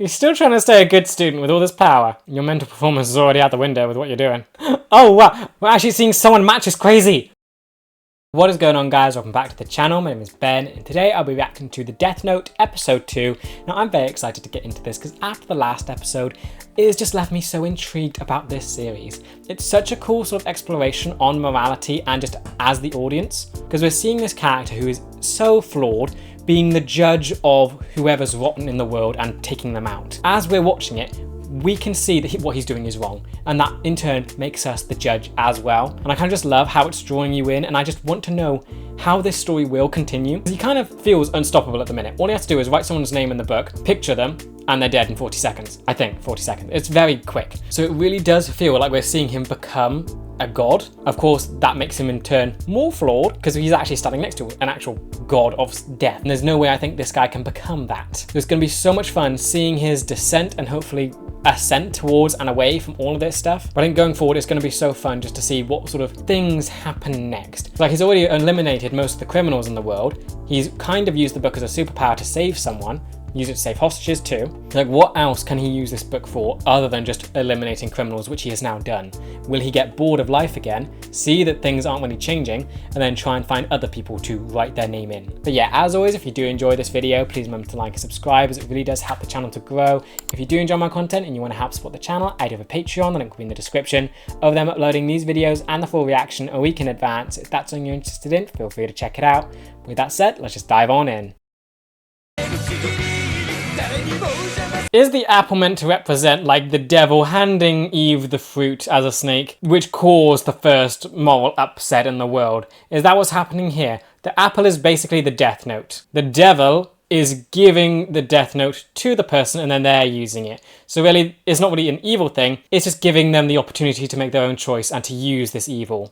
You're still trying to stay a good student with all this power. Your mental performance is already out the window with what you're doing. Oh wow, we're actually seeing someone match is crazy. What is going on, guys? Welcome back to the channel. My name is Ben, and today I'll be reacting to the Death Note episode 2. Now I'm very excited to get into this because after the last episode, it has just left me so intrigued about this series. It's such a cool sort of exploration on morality and just as the audience, because we're seeing this character who is so flawed, being the judge of whoever's rotten in the world and taking them out. As we're watching it, we can see that what he's doing is wrong, and that in turn makes us the judge as well. And I kind of just love how it's drawing you in, and I just want to know how this story will continue. He kind of feels unstoppable at the minute. All he has to do is write someone's name in the book, picture them, and they're dead in 40 seconds. I think 40 seconds. It's very quick. So it really does feel like we're seeing him become a god. Of course, that makes him in turn more flawed because he's actually standing next to an actual god of death. And there's no way I think this guy can become that. So it's going to be so much fun seeing his descent and hopefully ascent towards and away from all of this stuff. But I think going forward, it's going to be so fun just to see what sort of things happen next. Like, he's already eliminated most of the criminals in the world. He's kind of used the book as a superpower to save someone. Use it to save hostages too. Like, what else can he use this book for other than just eliminating criminals, which he has now done? Will he get bored of life again, see that things aren't really changing, and then try and find other people to write their name in? But yeah, as always, if you do enjoy this video, please remember to like and subscribe, as it really does help the channel to grow. If you do enjoy my content and you want to help support the channel, I do have a Patreon, the link will be in the description, of them uploading these videos and the full reaction a week in advance. If that's something you're interested in, feel free to check it out. With that said, let's just dive on in. Is the apple meant to represent like the devil handing Eve the fruit as a snake, which caused the first moral upset in the world? Is that what's happening here? The apple is basically the Death Note. The devil is giving the Death Note to the person and then they're using it. So really, it's not really an evil thing, it's just giving them the opportunity to make their own choice and to use this evil.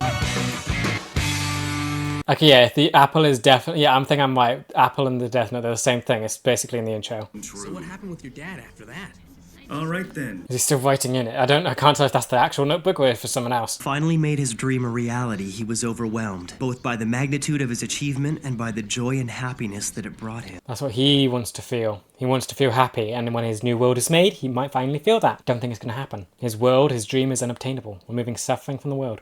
Okay, yeah, the apple is definitely, yeah, I'm thinking I'm right. Apple and the Death Note, they're the same thing. It's basically in the intro. So what happened with your dad after that? All right then. Is he still writing in it? I can't tell if that's the actual notebook or if it's someone else. Finally made his dream a reality, he was overwhelmed, both by the magnitude of his achievement and by the joy and happiness that it brought him. That's what he wants to feel. He wants to feel happy, and when his new world is made, he might finally feel that. Don't think it's going to happen. His world, his dream is unobtainable, removing suffering from the world.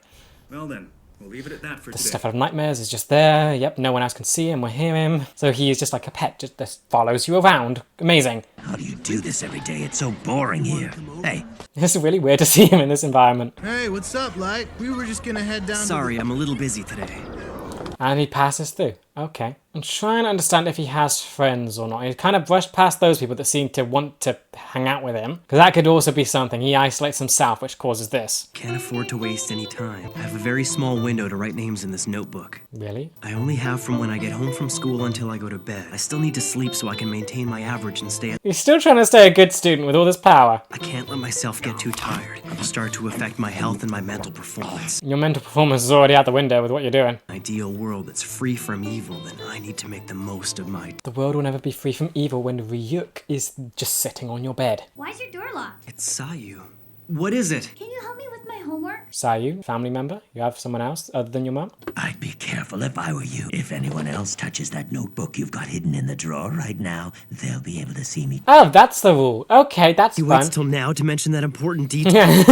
Well then, we'll leave it at that for The today. stuff out of nightmares is just there. Yep, no one else can see him or hear him. So he is just like a pet, just follows you around. Amazing. How do you do this every day? It's so boring here. Hey. It's really weird to see him in this environment. Hey, what's up, Light? We were just gonna head down. Sorry, I'm a little busy today. And he passes through. Okay. I'm trying to understand if he has friends or not. He kind of brushed past those people that seem to want to hang out with him. Because that could also be something. He isolates himself, which causes this. Can't afford to waste any time. I have a very small window to write names in this notebook. Really? I only have from when I get home from school until I go to bed. I still need to sleep so I can maintain my average and stay at. He's still trying to stay a good student with all this power. I can't let myself get too tired. It'll start to affect my health and my mental performance. Your mental performance is already out the window with what you're doing. An ideal world that's free from evil, then I need to make the most of my... The world will never be free from evil when Ryuk is just sitting on your bed. Why is your door locked? It's Sayu. What is it? Can you help me with my homework? Sayu, family member? You have someone else other than your mum? I'd be careful if I were you. If anyone else touches that notebook you've got hidden in the drawer right now, they'll be able to see me. Oh, that's the rule. Okay, that's He fun. waits till now to mention that important detail.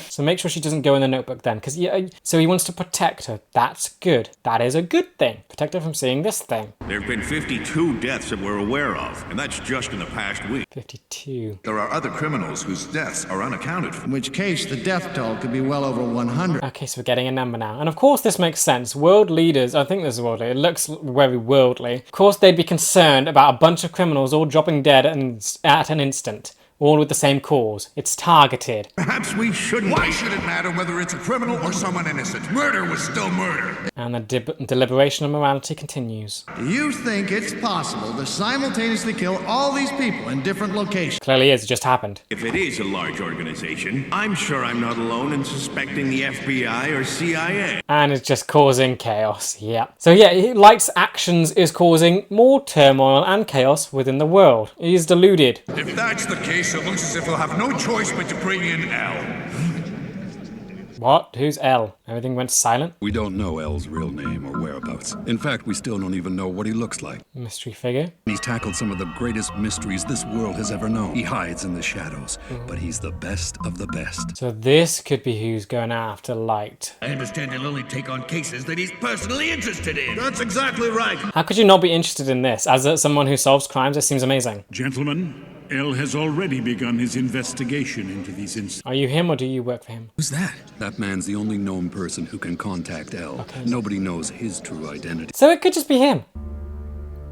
So make sure she doesn't go in the notebook then, because so he wants to protect her. That's good. That is a good thing. Protect her from seeing this thing. There have been 52 deaths that we're aware of, and that's just in the past week. 52. There are other criminals whose deaths are unaccounted for. In which case, the death toll could be well over 100. Okay, so we're getting a number now. And of course this makes sense. World leaders, I think this is worldly, it looks very worldly. Of course they'd be concerned about a bunch of criminals all dropping dead at an instant. All with the same cause. It's targeted. Perhaps we shouldn't. Why should it matter whether it's a criminal or someone innocent? Murder was still murder. And the deliberation of morality continues. Do you think it's possible to simultaneously kill all these people in different locations? Clearly is, it just happened. If it is a large organization, I'm sure I'm not alone in suspecting the FBI or CIA. And it's just causing chaos, yeah. So yeah, Light's actions is causing more turmoil and chaos within the world. He's deluded. If that's the case, it looks as if we'll have no choice but to bring in L. What? Who's L? Everything went silent? We don't know L's real name or whereabouts. In fact, we still don't even know what he looks like. Mystery figure? He's tackled some of the greatest mysteries this world has ever known. He hides in the shadows, but he's the best of the best. So this could be who's going after Light. I understand he'll only take on cases that he's personally interested in. That's exactly right. How could you not be interested in this? As someone who solves crimes, it seems amazing. Gentlemen, L has already begun his investigation into these incidents. Are you him or do you work for him? Who's that? That man's the only known person who can contact L. Okay. Nobody knows his true identity. So it could just be him.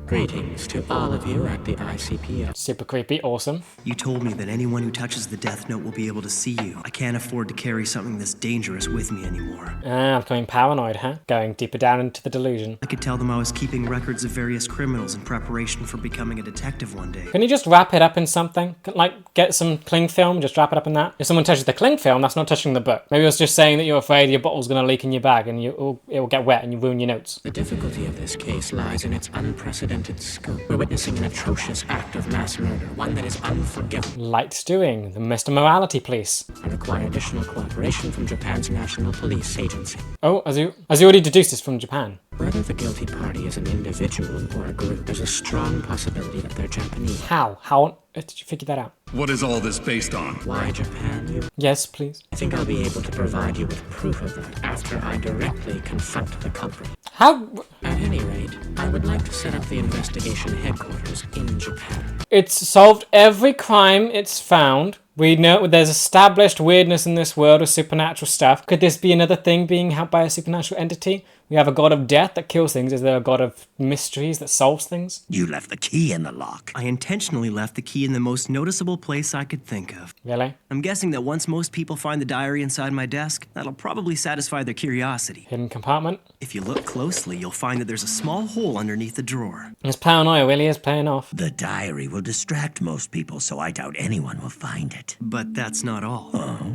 Greetings to all of you at the ICPO. Super creepy, awesome. You told me that anyone who touches the Death Note will be able to see you. I can't afford to carry something this dangerous with me anymore. Ah, I'm becoming paranoid, huh? Going deeper down into the delusion. I could tell them I was keeping records of various criminals in preparation for becoming a detective one day. Can you just wrap it up in something? Like, get some cling film, just wrap it up in that? If someone touches the cling film, that's not touching the book. Maybe it was just saying that you're afraid your bottle's gonna leak in your bag and it will get wet and you ruin your notes. The difficulty of this case lies in its unprecedented scope. We're witnessing an atrocious act of mass murder, one that is unforgivable. Light's doing, the Mr. Morality Police. I require additional cooperation from Japan's National Police Agency. Oh, has he already deduced this from Japan? Whether the guilty party is an individual or a group, there's a strong possibility that they're Japanese. How? How on earth did you figure that out? What is all this based on? Why Japan? Yes, please. I think I'll be able to provide you with proof of that after I directly confront the culprit. How? At any rate, I would like to set up the investigation headquarters in Japan. It's solved every crime it's found. We know there's established weirdness in this world of supernatural stuff. Could this be another thing being helped by a supernatural entity? We have a god of death that kills things. Is there a god of mysteries that solves things? You left the key in the lock. I intentionally left the key in the most noticeable place I could think of. Really? I'm guessing that once most people find the diary inside my desk, that'll probably satisfy their curiosity. Hidden compartment? If you look closely, you'll find that there's a small hole underneath the drawer. His paranoia really is paying off. The diary will distract most people, so I doubt anyone will find it. But that's not all.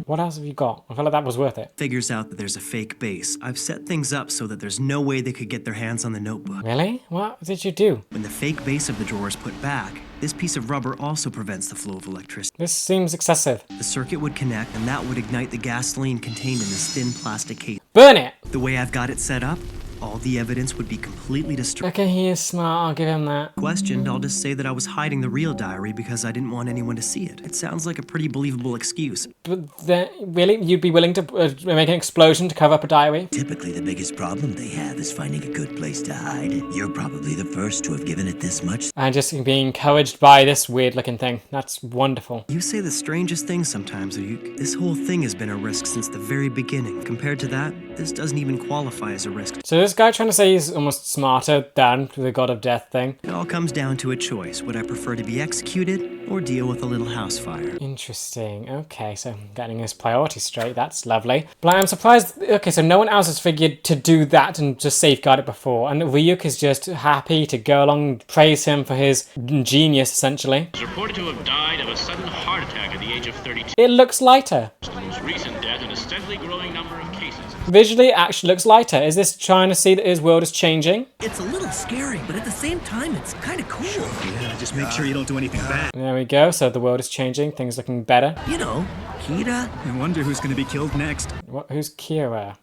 What else have you got? I feel like that was worth it. Figures out that there's a fake base. I've set things up so that there's no way they could get their hands on the notebook. Really? What did you do? When the fake base of the drawer is put back, this piece of rubber also prevents the flow of electricity. This seems excessive. The circuit would connect, and that would ignite the gasoline contained in this thin plastic case. Burn it! The way I've got it set up, all the evidence would be completely destroyed. Okay, he is smart. I'll give him that. Questioned, I'll just say that I was hiding the real diary because I didn't want anyone to see it. It sounds like a pretty believable excuse. But then, really? You'd be willing to make an explosion to cover up a diary? Typically, the biggest problem they have is finding a good place to hide. You're probably the first to have given it this much. And just being encouraged by this weird-looking thing. That's wonderful. You say the strangest things sometimes, Ayuk. This whole thing has been a risk since the very beginning. Compared to that, this doesn't even qualify as a risk. So this guy trying to say he's almost smarter than the god of death thing? It all comes down to a choice. Would I prefer to be executed or deal with a little house fire? Interesting. Okay, so getting his priorities straight. That's lovely. But I'm surprised. Okay, so no one else has figured to do that and just safeguard it before. And Ryuk is just happy to go along and praise him for his genius, essentially. Is reported to have died of a sudden heart attack at the age of 32. It looks lighter. The most recent death in a steadily growing number of cases. Visually, it actually looks lighter. Is this trying to see that his world is changing? It's a little scary, but at the same time, it's kind of cool. Yeah, just make sure you don't do anything bad. There we go. So the world is changing. Things looking better. You know, Kira. I wonder who's going to be killed next. Who's Kira?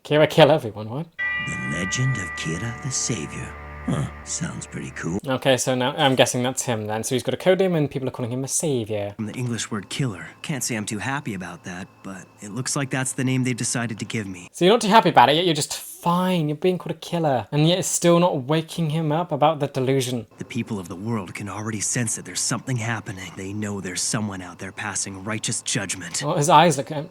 Kira kill everyone, what? The legend of Kira the Savior. Huh, sounds pretty cool. Okay, so now I'm guessing that's him then. So he's got a code name and people are calling him a savior. From the English word killer. Can't say I'm too happy about that, but it looks like that's the name they've decided to give me. So you're not too happy about it, yet you're just fine. You're being called a killer. And yet it's still not waking him up about the delusion. The people of the world can already sense that there's something happening. They know there's someone out there passing righteous judgment. Well, his eyes look... I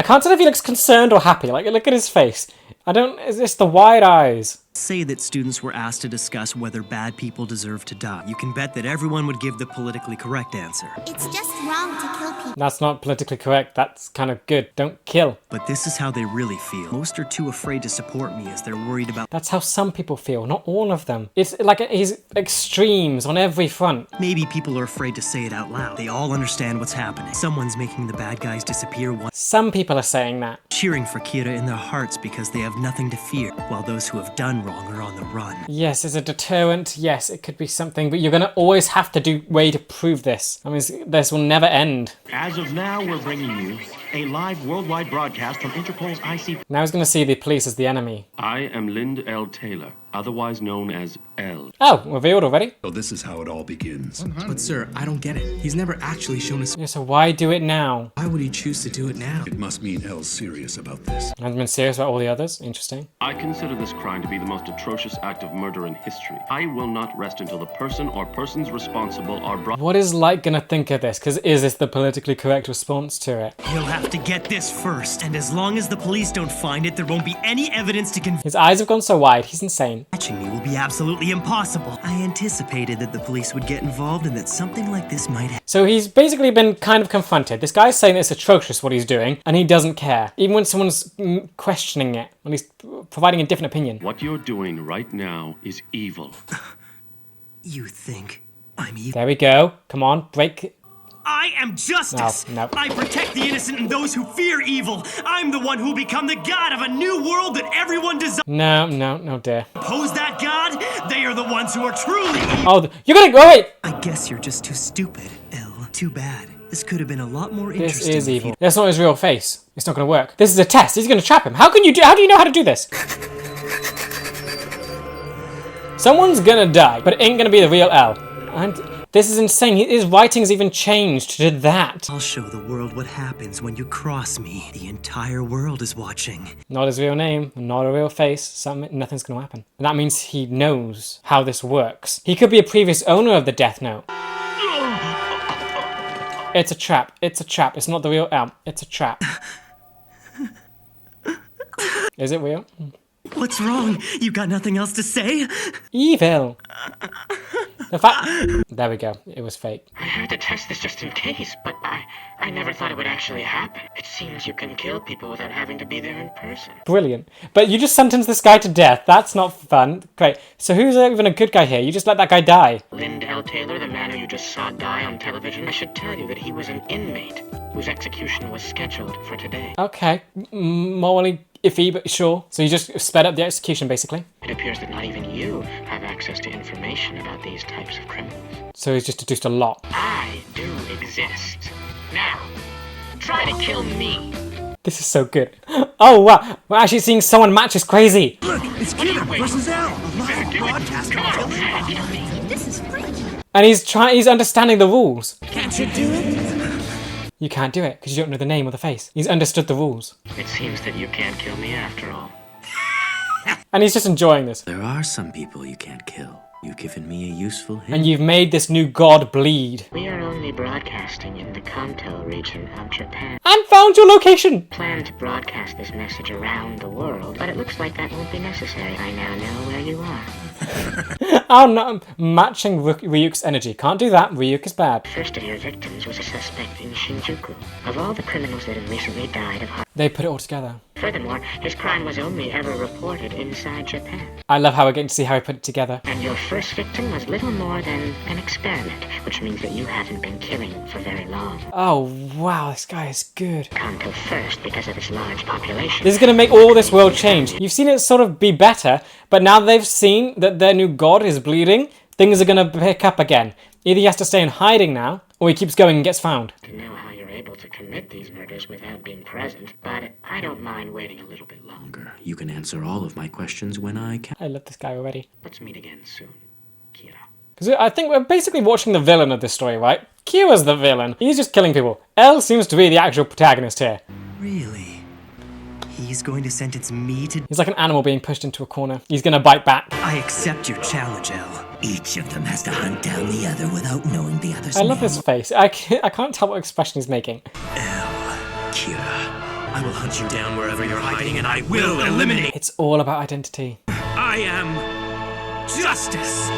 can't tell if he looks concerned or happy. Like, look at his face. Is this the wide eyes? Say that students were asked to discuss whether bad people deserve to die. You can bet that everyone would give the politically correct answer. It's just wrong to kill people. That's not politically correct. That's kind of good. Don't kill. But this is how they really feel. Most are too afraid to support me as they're worried about... That's how some people feel, not all of them. It's like he's extremes on every front. Maybe people are afraid to say it out loud. They all understand what's happening. Someone's making the bad guys disappear. Some people are saying that. Cheering for Kira in their hearts because they have nothing to fear, while those who have done wrong are on the run. Yes, as a deterrent, yes, it could be something, but you're going to always have to do way to prove this. I mean, this will never end. As of now, we're bringing you A live worldwide broadcast from Interpol's IC. Now he's gonna see the police as the enemy. I am Lind L. Taylor, otherwise known as L. Oh, revealed already? So this is how it all begins. But sir, I don't get it. He's never actually shown us. Yeah, so why do it now? Why would he choose to do it now? It must mean L's serious about this. Hasn't been serious about all the others? Interesting. I consider this crime to be the most atrocious act of murder in history. I will not rest until the person or persons responsible are brought. What is Light gonna think of this? Because is this the politically correct response to it? He'll have to get this first, and as long as the police don't find it, there won't be any evidence to convict. His eyes have gone so wide, he's insane. Catching me will be absolutely impossible. I anticipated that the police would get involved and that something like this might happen. So he's basically been kind of confronted. This guy's saying it's atrocious what he's doing, and he doesn't care. Even when someone's questioning it, when he's providing a different opinion. What you're doing right now is evil. You think I'm evil? There we go. Come on, break. I am justice! No. I protect the innocent and those who fear evil! I'm the one who'll become the god of a new world that everyone desires! No, dear. Oppose that god? They are the ones who are truly evil! Oh, you're gonna go, wait! I guess you're just too stupid, L. Too bad. This could have been a lot more This interesting. is evil. That's not his real face. It's not gonna work. This is a test. He's gonna trap him. How do you know how to do this? Someone's gonna die, but it ain't gonna be the real L. And this is insane. His writing's even changed to that. I'll show the world what happens when you cross me. The entire world is watching. Not his real name, not a real face. Nothing's gonna happen. And that means he knows how this works. He could be a previous owner of the Death Note. It's a trap. It's a trap. It's not the real L. It's a trap. Is it real? What's wrong? You got nothing else to say? Evil. The fact... There we go. It was fake. I had to test this just in case, but I never thought it would actually happen. It seems you can kill people without having to be there in person. Brilliant. But you just sentenced this guy to death. That's not fun. Great. So who's even a good guy here? You just let that guy die. Lind L. Taylor, the man who you just saw die on television, I should tell you that he was an inmate whose execution was scheduled for today. Okay. Morally iffy, but sure. So you just sped up the execution, basically. It appears that not even you have access to information about these types of criminals. So he's just deduced a lot. I do exist. Now, try to kill me. This is so good. Oh, wow. We're actually seeing someone match is crazy. Look, it's Kira versus L. Live broadcast of killing. This is freaky. And he's understanding the rules. Can't you do it? You can't do it because you don't know the name or the face. He's understood the rules. It seems that you can't kill me after all. And he's just enjoying this. There are some people you can't kill. You've given me a useful hint. And you've made this new god bleed. We are only broadcasting in the Kanto region of Japan. And found your location! Plan to broadcast this message around the world, but it looks like that won't be necessary. I now know where you are. Oh no, matching Ryuk's energy. Can't do that, Ryuk is bad. First of your victims was a suspect in Shinjuku. Of all the criminals that have recently died of heart. They put it all together. Furthermore, his crime was only ever reported inside Japan. I love how we're getting to see how he put it together. And your first victim was little more than an experiment, which means that you haven't been killing for very long. Oh wow, this guy is good. Kanto first because of its large population. This is gonna make all this world change. You've seen it sort of be better, but now they've seen that their new god is bleeding, things are gonna pick up again. Either he has to stay in hiding now, or he keeps going and gets found. To know how you're able to commit these murders without being present, but I don't mind waiting a little bit longer. You can answer all of my questions when I can. I love this guy already. Let's meet again soon, Kira. Because I think we're basically watching the villain of this story, right? Kira's the villain. He's just killing people. L seems to be the actual protagonist here. Really? He's going to sentence me to... He's like an animal being pushed into a corner. He's gonna bite back. I accept your challenge, L. Each of them has to hunt down the other without knowing the other's I love name. his face. I can't tell what expression he's making. L. Kira, I will hunt you down wherever you're hiding and I will eliminate... It's all about identity. I am... justice!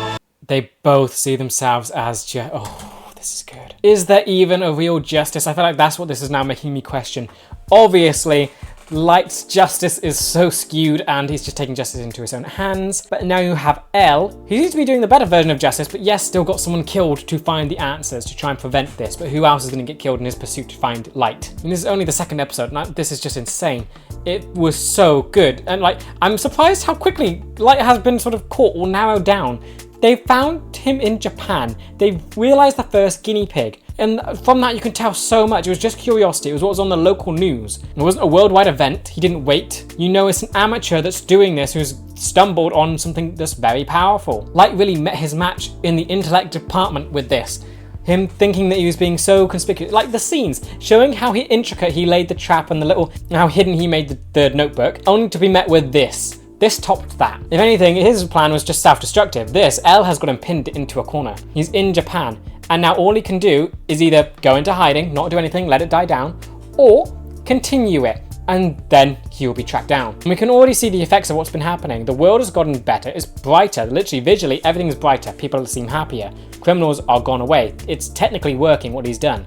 They both see themselves as oh, this is good. Is there even a real justice? I feel like that's what this is now making me question. Obviously, Light's justice is so skewed and he's just taking justice into his own hands. But now you have L, who seems to be doing the better version of justice, but yes, still got someone killed to find the answers, to try and prevent this. But who else is going to get killed in his pursuit to find Light? And this is only the second episode, and this is just insane. It was so good. And like, I'm surprised how quickly Light has been sort of caught or narrowed down. they found him in Japan. They realized the first guinea pig. And from that you can tell so much. It was just curiosity. It was what was on the local news. It wasn't a worldwide event. He didn't wait. You know, it's an amateur that's doing this who's stumbled on something that's very powerful. Light really met his match in the intellect department with this. Him thinking that he was being so conspicuous. Like the scenes, showing how intricate he laid the trap and how hidden he made the notebook, only to be met with this. This topped that. If anything, his plan was just self-destructive. This, L has got him pinned into a corner. He's in Japan, and now all he can do is either go into hiding, not do anything, let it die down, or continue it, and then he will be tracked down. And we can already see the effects of what's been happening. The world has gotten better, it's brighter, literally visually everything's brighter, people seem happier, criminals are gone away. It's technically working what he's done,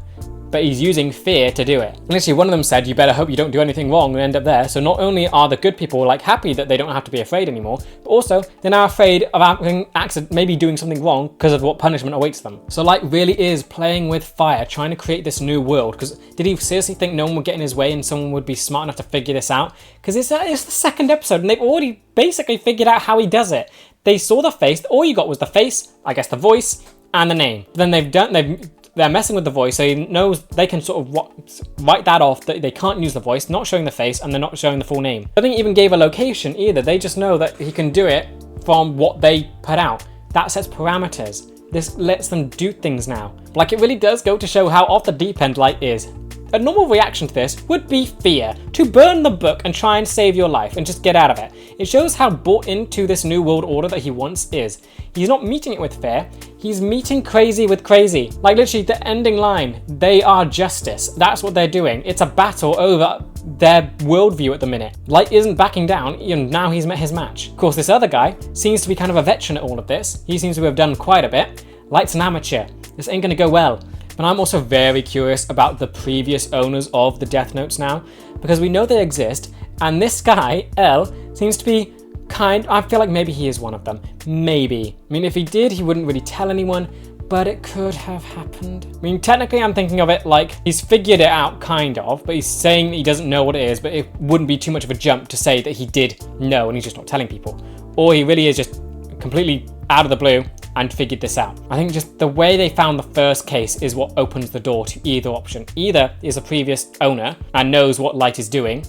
but he's using fear to do it. Literally one of them said, you better hope you don't do anything wrong and end up there. So not only are the good people like happy that they don't have to be afraid anymore, but also they're now afraid of maybe doing something wrong because of what punishment awaits them. So Light really is playing with fire, trying to create this new world. Because did he seriously think no one would get in his way and someone would be smart enough to figure this out? Because it's the second episode and they've already basically figured out how he does it. They saw the face, all you got was the face, I guess the voice, and the name. Then they're messing with the voice, so he knows they can sort of write that off, that they can't use the voice, not showing the face, and they're not showing the full name. I think he even gave a location either. They just know that he can do it from what they put out. That sets parameters. This lets them do things now. Like, it really does go to show how off the deep end Light is. A normal reaction to this would be fear, to burn the book and try and save your life and just get out of it. It shows how bought into this new world order that he once is. He's not meeting it with fear, he's meeting crazy with crazy. Like literally the ending line, they are justice. That's what they're doing. It's a battle over their worldview at the minute. Light isn't backing down, and now he's met his match. Of course, this other guy seems to be kind of a veteran at all of this. He seems to have done quite a bit. Light's an amateur. This ain't gonna go well. But I'm also very curious about the previous owners of the Death Notes now, because we know they exist, and this guy, L, seems to be I feel like maybe he is one of them. Maybe. I mean, if he did, he wouldn't really tell anyone, but it could have happened. I mean, technically I'm thinking of it like he's figured it out, kind of, but he's saying that he doesn't know what it is, but it wouldn't be too much of a jump to say that he did know and he's just not telling people. Or he really is just completely out of the blue and figured this out. I think just the way they found the first case is what opens the door to either option. Either is a previous owner and knows what Light is doing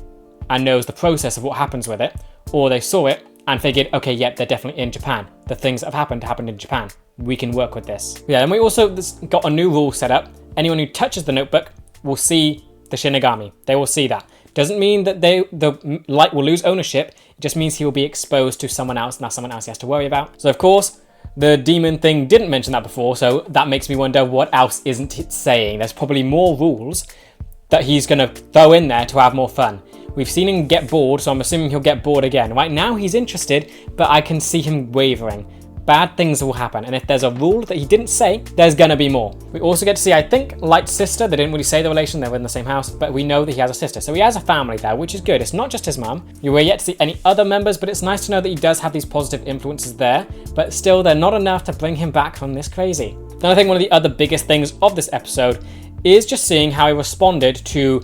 and knows the process of what happens with it, or they saw it and figured, okay, yep, they're definitely in Japan. The things that have happened in Japan. We can work with this. Yeah, and we also got a new rule set up. Anyone who touches the notebook will see the Shinigami. They will see that. Doesn't mean that the Light will lose ownership. It just means he will be exposed to someone else, and that's someone else he has to worry about. So of course, the demon thing didn't mention that before, so that makes me wonder what else isn't it saying. There's probably more rules that he's gonna throw in there to have more fun. We've seen him get bored, so I'm assuming he'll get bored again. Right now he's interested, but I can see him wavering. Bad things will happen, and if there's a rule that he didn't say, there's gonna be more. We also get to see, I think, Light's sister. They didn't really say the relation, they were in the same house, but we know that he has a sister. So he has a family there, which is good. It's not just his mum. You were yet to see any other members, but it's nice to know that he does have these positive influences there, but still they're not enough to bring him back from this crazy. Then I think one of the other biggest things of this episode is just seeing how he responded to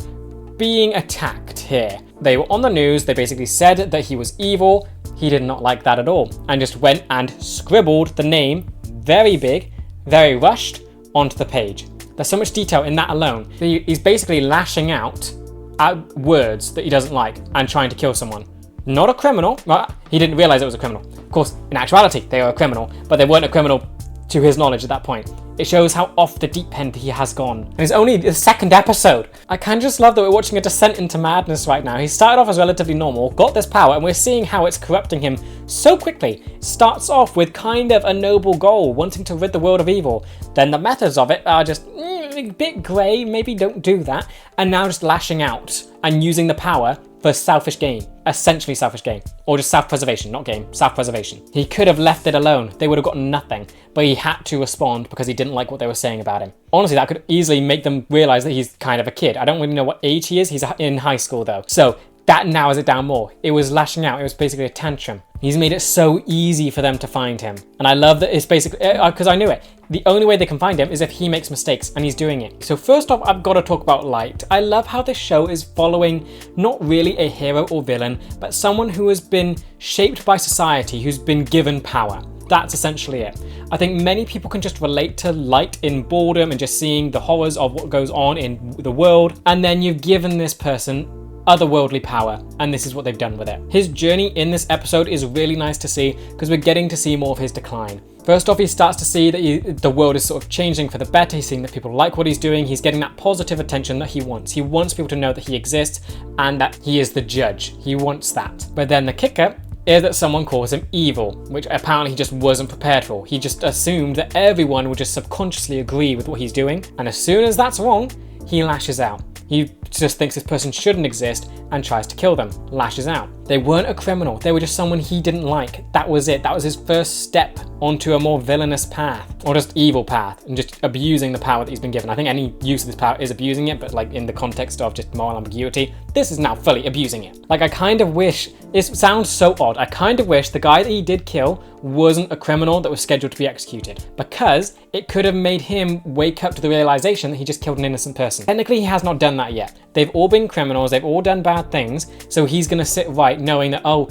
being attacked here. They were on the news, they basically said that he was evil. He did not like that at all and just went and scribbled the name very big, very rushed onto the page. There's so much detail in that alone. He's basically lashing out at words that he doesn't like and trying to kill someone. Not a criminal. Well, he didn't realize it was a criminal. Of course, in actuality, they were a criminal, but they weren't a criminal to his knowledge at that point. It shows how off the deep end he has gone. And it's only the second episode. I kind of just love that we're watching a descent into madness right now. He started off as relatively normal, got this power, and we're seeing how it's corrupting him so quickly. Starts off with kind of a noble goal, wanting to rid the world of evil. Then the methods of it are just a bit grey, maybe don't do that. And now just lashing out and using the power for selfish gain. Essentially selfish gain. Or just self-preservation, not gain, self-preservation. He could have left it alone. They would have gotten nothing. But he had to respond because he didn't like what they were saying about him. Honestly, that could easily make them realise that he's kind of a kid. I don't really know what age he is. He's in high school though. So that narrows it down more. It was lashing out. It was basically a tantrum. He's made it so easy for them to find him. And I love that it's basically, because I knew it. The only way they can find him is if he makes mistakes, and he's doing it. So first off, I've got to talk about Light. I love how this show is following not really a hero or villain, but someone who has been shaped by society, who's been given power. That's essentially it. I think many people can just relate to Light in boredom and just seeing the horrors of what goes on in the world, and then you've given this person otherworldly power, and this is what they've done with it. His journey in this episode is really nice to see because we're getting to see more of his decline. First off, he starts to see that the world is sort of changing for the better. He's seeing that people like what he's doing. He's getting that positive attention that he wants. He wants people to know that he exists and that he is the judge. He wants that. But then the kicker is that someone calls him evil, which apparently he just wasn't prepared for. He just assumed that everyone would just subconsciously agree with what he's doing. And as soon as that's wrong, he lashes out. He just thinks this person shouldn't exist and tries to kill them, lashes out. They weren't a criminal, they were just someone he didn't like. That was it. That was his first step onto a more villainous path, or just evil path, and just abusing the power that he's been given. I think any use of this power is abusing it, but like in the context of just moral ambiguity, this is now fully abusing it. Like I kind of wish, it sounds so odd, I kind of wish the guy that he did kill wasn't a criminal that was scheduled to be executed, because it could have made him wake up to the realization that he just killed an innocent person. Technically, he has not done that yet. They've all been criminals, they've all done bad things, so he's gonna sit right knowing that, oh,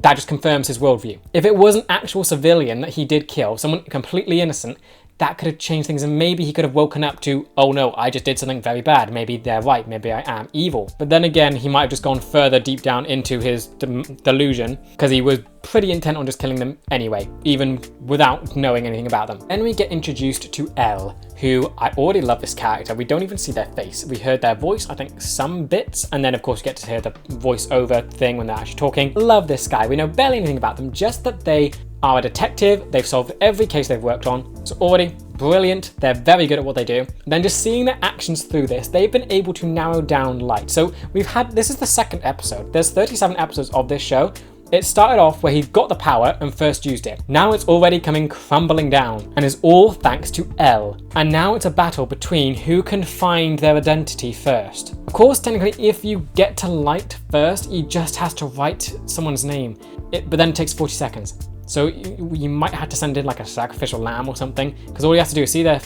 that just confirms his worldview. If it was an actual civilian that he did kill, someone completely innocent, that could have changed things, and maybe he could have woken up to, oh no, I just did something very bad. Maybe they're right, maybe I am evil. But then again, he might have just gone further deep down into his delusion, because he was pretty intent on just killing them anyway, even without knowing anything about them. Then we get introduced to Elle, who I already love this character. We don't even see their face. We heard their voice, I think some bits, and then of course you get to hear the voiceover thing when they're actually talking. Love this guy. We know barely anything about them, just that they are a detective, they've solved every case they've worked on. It's already brilliant, they're very good at what they do. And then just seeing their actions through this, they've been able to narrow down Light. So this is the second episode. There's 37 episodes of this show. It started off where he got the power and first used it. Now it's already coming crumbling down, and is all thanks to Elle. And now it's a battle between who can find their identity first. Of course, technically, if you get to Light first, you just has to write someone's name. But then it takes 40 seconds. So you might have to send in like a sacrificial lamb or something, because all you have to do is see their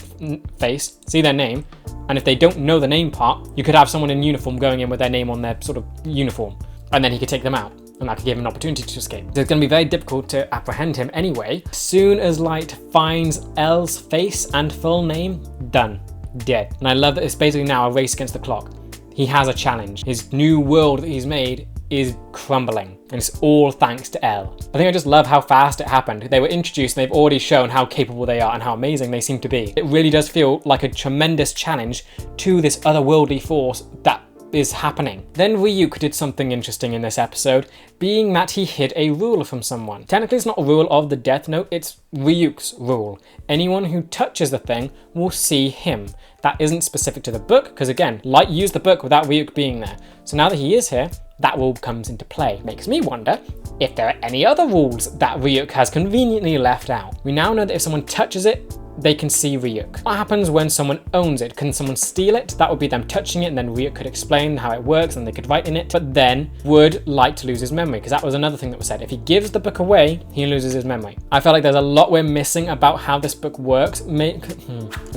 face, see their name, and if they don't know the name part, you could have someone in uniform going in with their name on their sort of uniform, and then he could take them out, and that could give him an opportunity to escape. So it's going to be very difficult to apprehend him anyway. As soon as Light finds Elle's face and full name, done, dead. And I love that it's basically now a race against the clock. He has a challenge. His new world that he's made is crumbling, and it's all thanks to Elle. I think I just love how fast it happened. They were introduced and they've already shown how capable they are and how amazing they seem to be. It really does feel like a tremendous challenge to this otherworldly force that is happening. Then Ryuk did something interesting in this episode, being that he hid a rule from someone. Technically it's not a rule of the Death Note, it's Ryuk's rule. Anyone who touches the thing will see him. That isn't specific to the book, because again, Light used the book without Ryuk being there. So now that he is here, that rule comes into play. Makes me wonder if there are any other rules that Ryuk has conveniently left out. We now know that if someone touches it, they can see Ryuk. What happens when someone owns it? Can someone steal it? That would be them touching it, and then Ryuk could explain how it works and they could write in it. But then would Light lose his memory? Because that was another thing that was said. If he gives the book away, he loses his memory. I felt like there's a lot we're missing about how this book works. I'm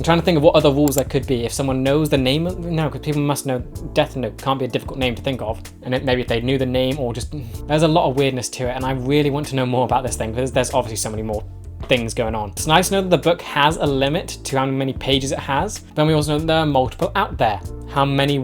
trying to think of what other rules there could be. If someone knows the name of, no, because people must know Death Note can't be a difficult name to think of. And maybe if they knew the name, or just, there's a lot of weirdness to it, and I really want to know more about this thing, because there's obviously so many more things going on. It's nice to know that the book has a limit to how many pages it has, but then we also know that there are multiple out there. How many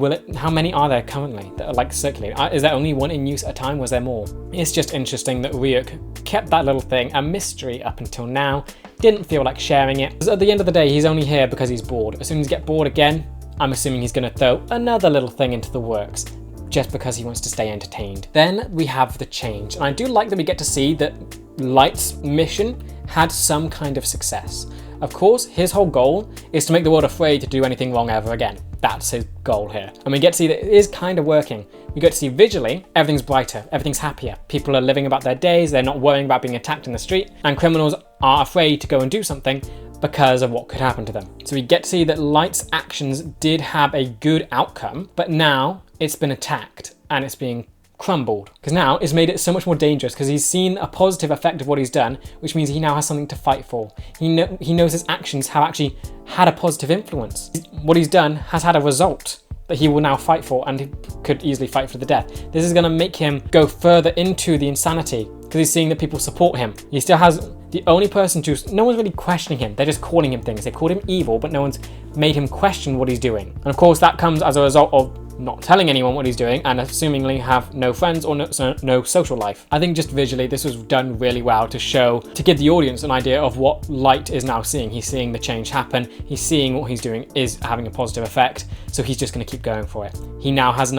are there currently that are like circulating? Is there only one in use at a time? Was there more? It's just interesting that Ryuk kept that little thing a mystery up until now, didn't feel like sharing it. Because at the end of the day, he's only here because he's bored. As soon as he gets bored again, I'm assuming he's going to throw another little thing into the works, just because he wants to stay entertained. Then we have the change, and I do like that we get to see that Light's mission had some kind of success. Of course, his whole goal is to make the world afraid to do anything wrong ever again. That's his goal here. And we get to see that it is kind of working. We get to see visually, everything's brighter, everything's happier. People are living about their days, they're not worrying about being attacked in the street, and criminals are afraid to go and do something because of what could happen to them. So we get to see that Light's actions did have a good outcome, but now it's been attacked and it's being crumbled, because now it's made it so much more dangerous, because he's seen a positive effect of what he's done, which means he now has something to fight for. He knows his actions have actually had a positive influence. What he's done has had a result that he will now fight for, and he could easily fight for the death. This is going to make him go further into the insanity, because he's seeing that people support him. He still has The only person no one's really questioning him. They're just calling him things. They called him evil, but no one's made him question what he's doing. And of course, that comes as a result of not telling anyone what he's doing and assumingly have no friends or no social life. I think just visually this was done really well to give the audience an idea of what Light is now seeing. He's seeing the change happen. He's seeing what he's doing is having a positive effect. So he's just going to keep going for it. He now has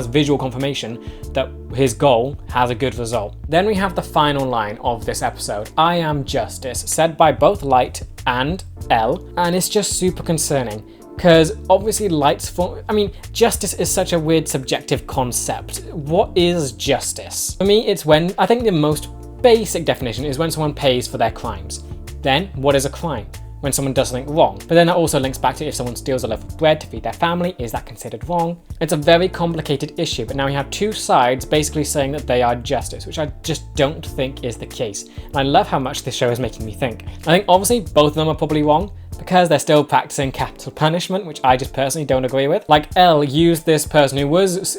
visual confirmation that his goal has a good result. Then we have the final line of this episode. I am justice, said by both Light and Elle, and it's just super concerning. Because obviously justice is such a weird subjective concept. What is justice? For me, I think the most basic definition is when someone pays for their crimes. Then, what is a crime? When someone does something wrong. But then that also links back to if someone steals a loaf of bread to feed their family, is that considered wrong? It's a very complicated issue, but now we have two sides basically saying that they are justice, which I just don't think is the case. And I love how much this show is making me think. I think obviously both of them are probably wrong, because they're still practicing capital punishment, which I just personally don't agree with. Like, Elle used this person who was,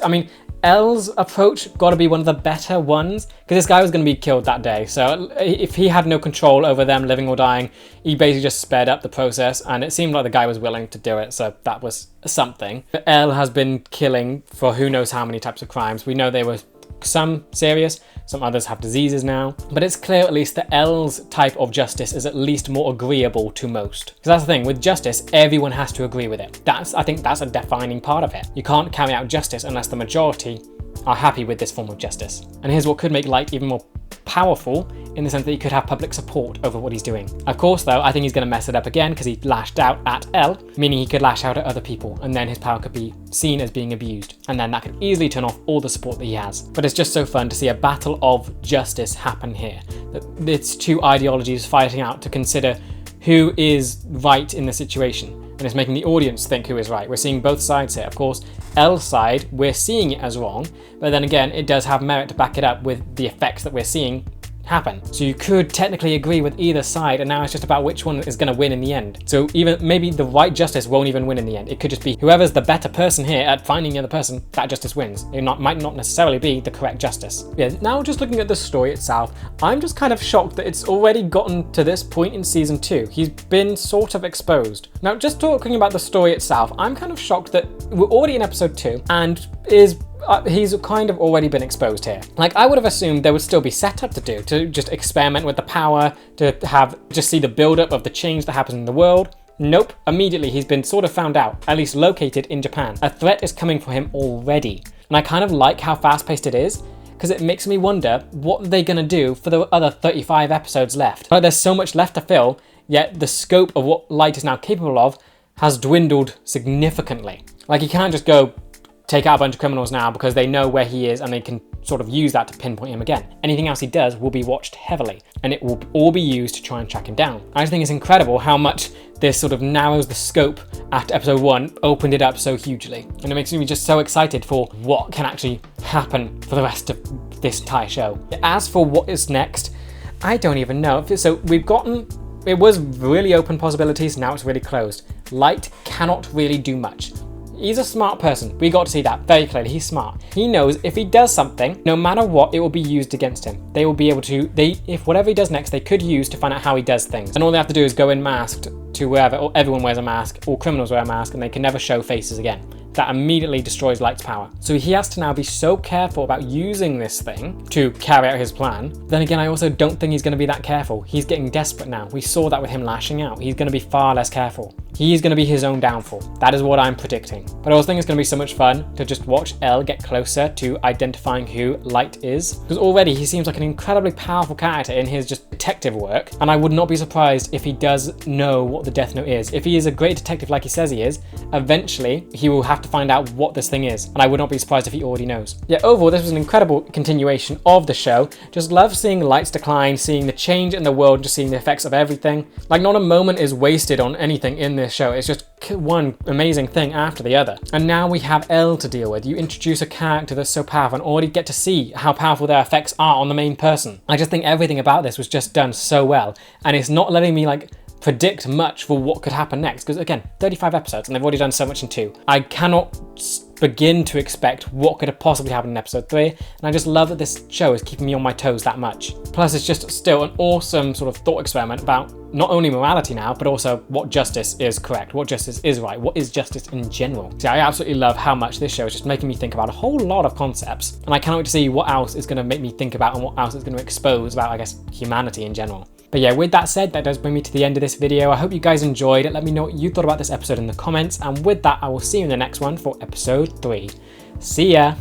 Elle's approach got to be one of the better ones, because this guy was going to be killed that day. So if he had no control over them living or dying, he basically just sped up the process, and it seemed like the guy was willing to do it, so that was something. But Elle has been killing for who knows how many types of crimes. We know they were some serious, some others have diseases now, but it's clear at least that Elle's type of justice is at least more agreeable to most. Because that's the thing, with justice, everyone has to agree with it. I think that's a defining part of it. You can't carry out justice unless the majority are happy with this form of justice. And here's what could make Light even more powerful, in the sense that he could have public support over what he's doing. Of course though, I think he's going to mess it up again because he lashed out at Elle, meaning he could lash out at other people, and then his power could be seen as being abused, and then that could easily turn off all the support that he has. But it's just so fun to see a battle of justice happen here. That it's two ideologies fighting out to consider who is right in the situation. And it's making the audience think who is right. We're seeing both sides here. Of course, Elle's side, we're seeing it as wrong, but then again, it does have merit to back it up with the effects that we're seeing happen. So you could technically agree with either side, and now it's just about which one is going to win in the end. So even maybe the right justice won't even win in the end. It could just be whoever's the better person here at finding the other person, that justice wins. It might not necessarily be the correct justice. Yeah, now just looking at the story itself, I'm just kind of shocked that it's already gotten to this point in season 2. He's been sort of exposed. Now, just talking about the story itself, I'm kind of shocked that we're already in episode 2 and he's kind of already been exposed here. Like, I would have assumed there would still be setup to do, to just experiment with the power, to just see the build-up of the change that happens in the world. Nope, immediately he's been sort of found out, at least located in Japan. A threat is coming for him already. And I kind of like how fast-paced it is, because it makes me wonder what they're going to do for the other 35 episodes left. Like, there's so much left to fill, yet the scope of what Light is now capable of has dwindled significantly. Like, he can't just go take out a bunch of criminals now because they know where he is and they can sort of use that to pinpoint him again. Anything else he does will be watched heavily, and it will all be used to try and track him down. I just think it's incredible how much this sort of narrows the scope after episode 1, opened it up so hugely. And it makes me just so excited for what can actually happen for the rest of this entire show. As for what is next, I don't even know. So we've gotten, it was really open possibilities, now it's really closed. Light cannot really do much. He's a smart person. We got to see that very clearly. He's smart. He knows if he does something, no matter what, it will be used against him. They will be able to, if whatever he does next, they could use to find out how he does things. And all they have to do is go in masked to wherever, or everyone wears a mask, all criminals wear a mask, and they can never show faces again. That immediately destroys Light's power. So he has to now be so careful about using this thing to carry out his plan. Then again, I also don't think he's going to be that careful. He's getting desperate now. We saw that with him lashing out. He's going to be far less careful. He's going to be his own downfall. That is what I'm predicting. But I also think it's going to be so much fun to just watch Elle get closer to identifying who Light is. Because already he seems like an incredibly powerful character in his just detective work. And I would not be surprised if he does know what the Death Note is. If he is a great detective like he says he is, eventually he will have to find out what this thing is. And I would not be surprised if he already knows. Yeah, overall, this was an incredible continuation of the show. Just love seeing Light's decline, seeing the change in the world, just seeing the effects of everything. Like, not a moment is wasted on anything in this show. It's just one amazing thing after the other. And now we have Elle to deal with. You introduce a character that's so powerful and already get to see how powerful their effects are on the main person. I just think everything about this was just done so well. And it's not letting me predict much for what could happen next, because again, 35 episodes and they've already done so much in 2. I cannot begin to expect what could have possibly happened in episode 3, and I just love that this show is keeping me on my toes that much. Plus, it's just still an awesome sort of thought experiment about not only morality now, but also what justice is correct, what justice is right, what is justice in general. So I absolutely love how much this show is just making me think about a whole lot of concepts, and I cannot wait to see what else is going to make me think about and what else is going to expose about, I guess, humanity in general. But yeah, with that said, that does bring me to the end of this video. I hope you guys enjoyed it. Let me know what you thought about this episode in the comments, and with that, I will see you in the next one for episode 3. See ya!